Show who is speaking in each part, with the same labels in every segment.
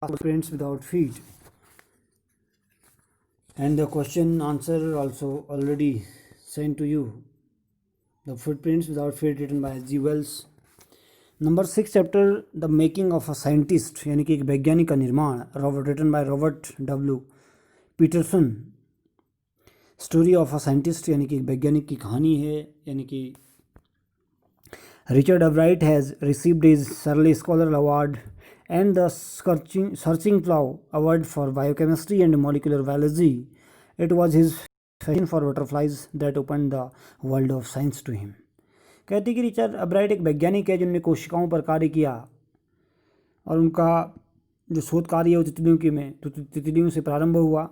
Speaker 1: footprints without feet. And the question answer also already sent to you. The footprints without feet written by G. Wells. Number 6 chapter the making of a scientist यानी कि एक वैज्ञानिक का निर्माण written by Robert W Peterson. Story of a scientist यानी कि एक वैज्ञानिक की कहानी है. यानी कि Richard Ebright has received his Searle scholar award and the searching plough award for biochemistry and molecular biology. It was his fashion for butterflies that open the world of science to him. कहते कि Richard अवराइट एक वैज्ञानिक है जिन्होंने कोशिकाओं पर कार्य किया और उनका जो शोध कार्य है वो तितलियों से प्रारंभ हुआ.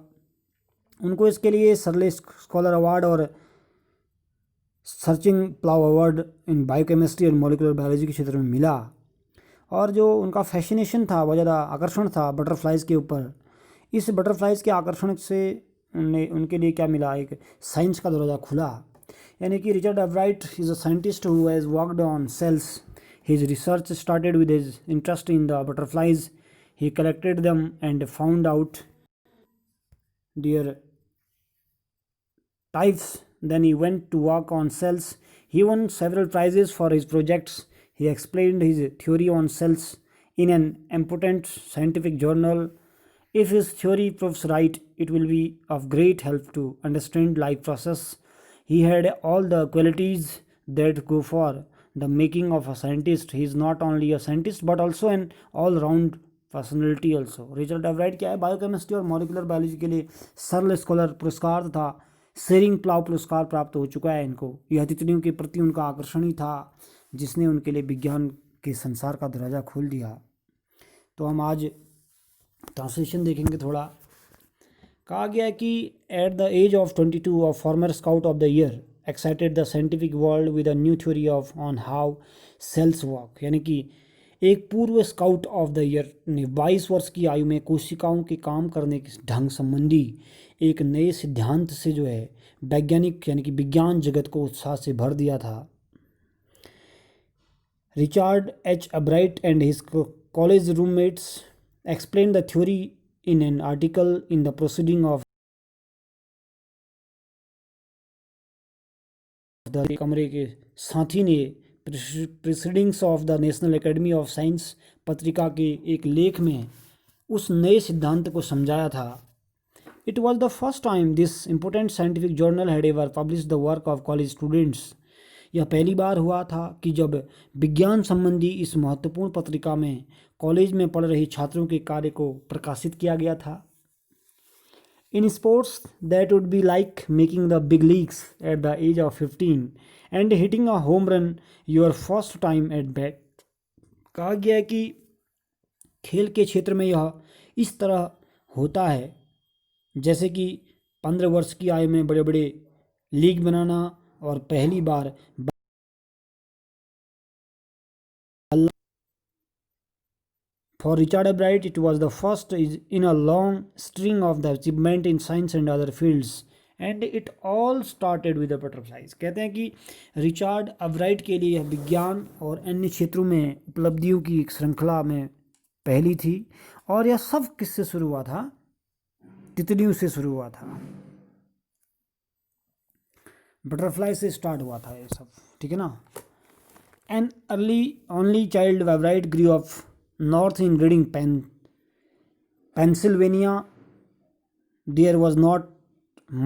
Speaker 1: उनको इसके लिए सर्ले स्कॉलर अवार्ड और searching plough award in biochemistry और मॉलिकुलर बायोलॉजी के क्षेत्र में मिला. और जो उनका फैसिनेशन था, बहुत ज़्यादा आकर्षण था बटरफ्लाइज़ के ऊपर. इस बटरफ्लाइज़ के आकर्षण से उनके लिए क्या मिला, एक साइंस का दरवाज़ा खुला. यानी कि Richard Ebright is a scientist who has worked on cells. His research started with his interest in the butterflies. He collected them and found out their types. Then he went to work on cells. He won several prizes for his projects. He explained his theory on cells in an important scientific journal. If his theory proves right, it will be of great help to understand life process. He had all the qualities that go for the making of a scientist. He is not only a scientist but also an all-round personality also. Richard Ebright क्या है, biochemistry और molecular biology के लिए Searle scholar पुरस्कार तथा Tsering plough पुरस्कार प्राप्त हो चुका है इनको. यह तितलियों के प्रति उनका आकर्षण ही था जिसने उनके लिए विज्ञान के संसार का दरवाज़ा खोल दिया. तो हम आज ट्रांसलेशन देखेंगे. थोड़ा कहा गया है कि at the age of 22 of former scout of the year excited the scientific world with a new theory of on how sales work. यानी कि एक पूर्व स्काउट ऑफ द ईयर ने 22 वर्ष की आयु में कोशिकाओं के काम करने के ढंग संबंधी एक नए सिद्धांत से जो है वैज्ञानिक यानी कि विज्ञान जगत को उत्साह से भर दिया था. Richard H Ebright and his college roommates explain the theory in an article in the proceeding of the. कमरे के साथी ने proceedings of the National Academy of Science पत्रिका के एक लेख में उस नए सिद्धांत को समझाया था. It was the first time this important scientific journal had ever publish the work of college students. यह पहली बार हुआ था कि जब विज्ञान संबंधी इस महत्वपूर्ण पत्रिका में कॉलेज में पढ़ रहे छात्रों के कार्य को प्रकाशित किया गया था. In sports, that would be like making the big leagues at the age of 15 and hitting a home run your first time at bat. कहा गया है कि खेल के क्षेत्र में यह इस तरह होता है जैसे कि 15 वर्ष की आयु में बड़े बड़े लीग बनाना और पहली बार. For Richard Albright, it was the first in a long string of the achievement in science and other fields, and it all started with the butterflies. कहते हैं कि रिचर्ड अवराइट के लिए यह विज्ञान और अन्य क्षेत्रों में उपलब्धियों की एक श्रृंखला में पहली थी और यह सब किससे शुरू हुआ था, तितलियों से शुरू हुआ था, बटरफ्लाई से स्टार्ट हुआ था ये सब. ठीक है ना. An early only child Ebright grew up north in Reading, Pennsylvania. There was not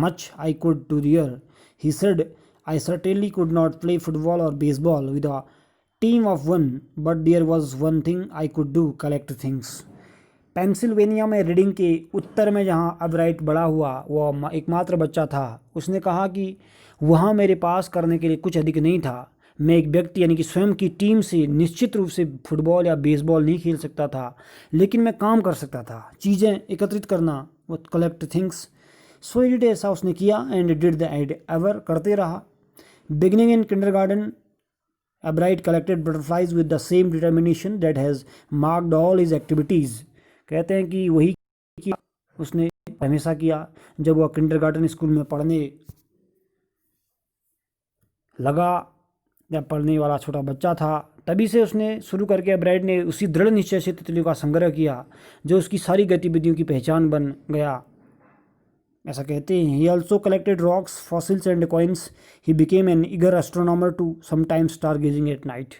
Speaker 1: much I could do there. He said, I certainly could not play football or baseball with a team of one, but there was one thing I could do, collect things. Pennsylvania में reading के उत्तर में जहाँ अवराइट बड़ा हुआ, वह एकमात्र बच्चा था. उसने कहा कि वहाँ मेरे पास करने के लिए कुछ अधिक नहीं था. मैं एक व्यक्ति यानी कि स्वयं की टीम से निश्चित रूप से फुटबॉल या बेसबॉल नहीं खेल सकता था, लेकिन मैं काम कर सकता था, चीज़ें एकत्रित करना, वो कलेक्ट थिंग्स. सो इट ऐसा उसने किया and did the endeavour करते रहा. Beginning in kindergarten Ebright collected butterflies with the same determination that has marked all his activities. कहते हैं कि वही किया उसने हमेशा किया. जब वह किंडरगार्टन स्कूल में पढ़ने लगा या पढ़ने वाला छोटा बच्चा था तभी से उसने शुरू करके ब्राइट ने उसी दृढ़ निश्चय से तितलियों का संग्रह किया जो उसकी सारी गतिविधियों की पहचान बन गया, ऐसा कहते हैं। He also collected rocks, fossils and coins. He became an eager astronomer to sometimes star gazing at night.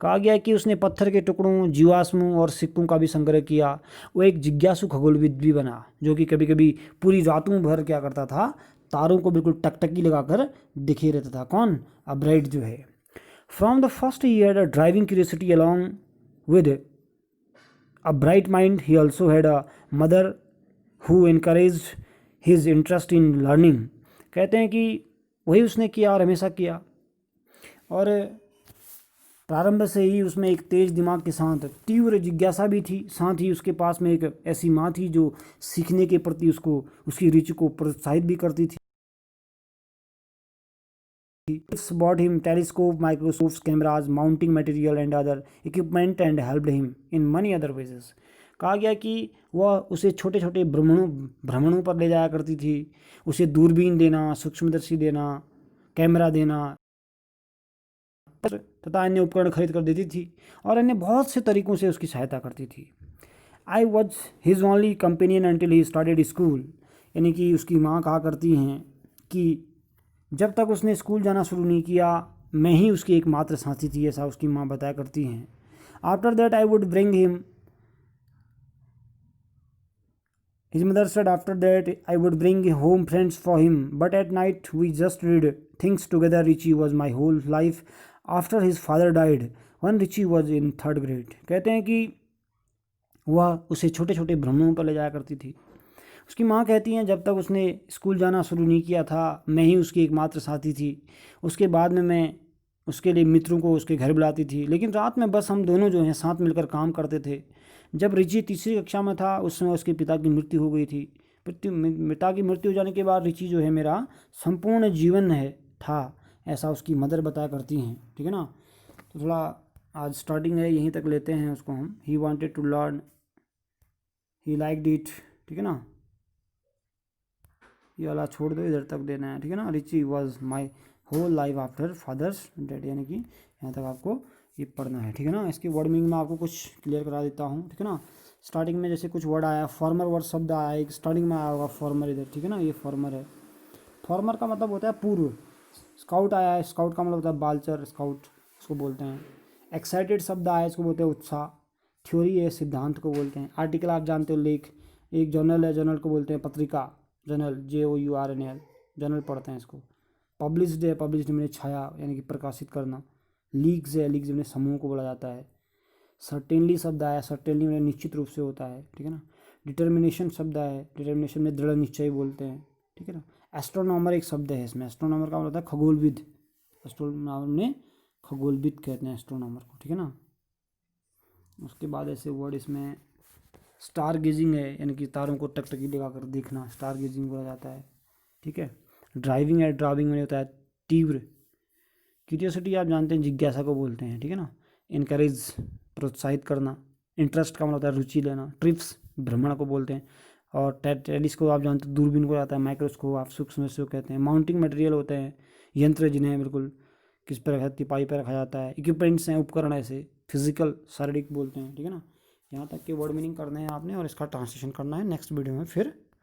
Speaker 1: कहा गया है कि उसने पत्थर के टुकड़ों, जीवाश्मों और सिक्कों का भी संग्रह किया। वो एक जिज्ञासु खगोलविद भी बना जो कि कभी कभी पूरी रातों भर क्या करता था, तारों को बिल्कुल टकटकी लगाकर दिखे रहता था। कौन? अब्राइट जो है। From the first he had a driving curiosity along with a bright mind. He also had a mother who encouraged his interest in learning. कहते हैं कि वही उसने किया और हमेशा किया, और प्रारंभ से ही उसमें एक तेज दिमाग के साथ तीव्र जिज्ञासा भी थी। साथ ही उसके पास में एक ऐसी माँ थी जो सीखने के प्रति उसको, उसकी रुचि को प्रोत्साहित भी करती थी। It's bought him telescope, microscopes, cameras, mounting material and other equipment and helped him in many other ways. कहा गया कि वह उसे छोटे छोटे भ्रमणों पर ले जाया करती थी, उसे दूरबीन देना, सूक्ष्मदर्शी देना, कैमरा देना तथा अन्य उपकरण खरीद कर देती थी और अन्य बहुत से तरीकों से उसकी सहायता करती थी। I was his only companion until he started school. यानी कि उसकी माँ कहा करती हैं कि जब तक उसने स्कूल जाना शुरू नहीं किया, मैं ही उसकी एकमात्र साथी थी, ऐसा उसकी माँ बताया करती हैं। After that I would bring him, his mother said after that I would bring home friends for him but at night we just read things together. Richie was my whole life after his father died when Richie was in 3rd grade। कहते हैं कि वह उसे छोटे छोटे भ्रमणों पर ले जाया करती थी। उसकी माँ कहती हैं जब तक उसने स्कूल जाना शुरू नहीं किया था, मैं ही उसकी एकमात्र साथी थी। उसके बाद में मैं उसके लिए मित्रों को उसके घर बुलाती थी, लेकिन रात में बस हम दोनों जो हैं साथ मिलकर काम करते थे। जब रिची 3री कक्षा में था उस समय उसके पिता की मृत्यु हो गई थी। पिता की मृत्यु हो जाने के बाद रिची जो है मेरा संपूर्ण जीवन है था, ऐसा उसकी मदर बताया करती हैं। ठीक है ना। तो थोड़ा आज स्टार्टिंग है, यहीं तक लेते हैं उसको हम। He wanted to learn, he liked it. ठीक है ना, ये वाला छोड़ दो, इधर तक देना है। ठीक है ना। Richie was my whole life after father's dead, यानी कि यहाँ तक आपको ये पढ़ना है। ठीक है ना। इसकी वर्ड मीनिंग में आपको कुछ क्लियर करा देता हूँ। ठीक है ना। स्टार्टिंग में जैसे कुछ वर्ड आया, फॉर्मर वर्ड शब्द आया, एक स्टार्टिंग में आया होगा फॉर्मर इधर। ठीक है ना, ये फॉर्मर है। फॉर्मर का मतलब होता है पूर्व। स्काउट आया है, स्काउट का मतलब होता है बालचर, स्काउट इसको बोलते हैं। एक्साइटेड शब्द आया, इसको बोलते हैं उत्साह। थ्योरी है, सिद्धांत को बोलते हैं। आर्टिकल आप जानते हो, लेख। एक जर्नल है, जर्नल को बोलते हैं पत्रिका, जर्नल, JOURNAL, जर्नल पढ़ते हैं इसको। पब्लिश्ड है, पब्लिश्ड मैंने छाया यानी कि प्रकाशित करना। लीक्स है, लीक्स मैंने समूह को बोला जाता है। सर्टेनली शब्द आया, सर्टेनली मैंने निश्चित रूप से होता है। ठीक है ना। डिटर्मिनेशन शब्द आया है, डिटर्मिनेशन में दृढ़ निश्चय बोलते हैं। ठीक है ना। एस्ट्रोनॉमर एक शब्द है इसमें, एस्ट्रोनॉमर का मतलब होता है खगोलविद। एस्ट्रोनॉमर में खगोलविद कहते हैं एस्ट्रोनॉमर को। ठीक है ना। उसके बाद ऐसे वर्ड इसमें स्टार गेजिंग है, यानी कि तारों को टकटकी लगाकर देखना, स्टार गेजिंग बोला जाता है। ठीक है। ड्राइविंग है, ड्राइविंग में होता है तीव्र। क्यूरियोसिटी आप जानते हैं जिज्ञासा को बोलते हैं। ठीक है ना। इनकरेज, प्रोत्साहित करना। इंटरेस्ट का मतलब होता है रुचि लेना। ट्रिप्स भ्रमण को बोलते हैं। और टेलीस्कोप आप जानते हैं दूरबीन को जाता है। माइक्रोस्कोप आप सूक्ष्म कहते हैं। माउंटिंग मटेरियल होते हैं यंत्र जिन्हें बिल्कुल किस पर रखा, तिपाही पर रखा जाता है। इक्विपमेंट्स हैं, उपकरण ऐसे फिजिकल, शारीरिक बोलते हैं। ठीक है ना। यहाँ तक के वर्ड मीनिंग करने हैं आपने और इसका ट्रांसलेशन करना है। नेक्स्ट वीडियो में फिर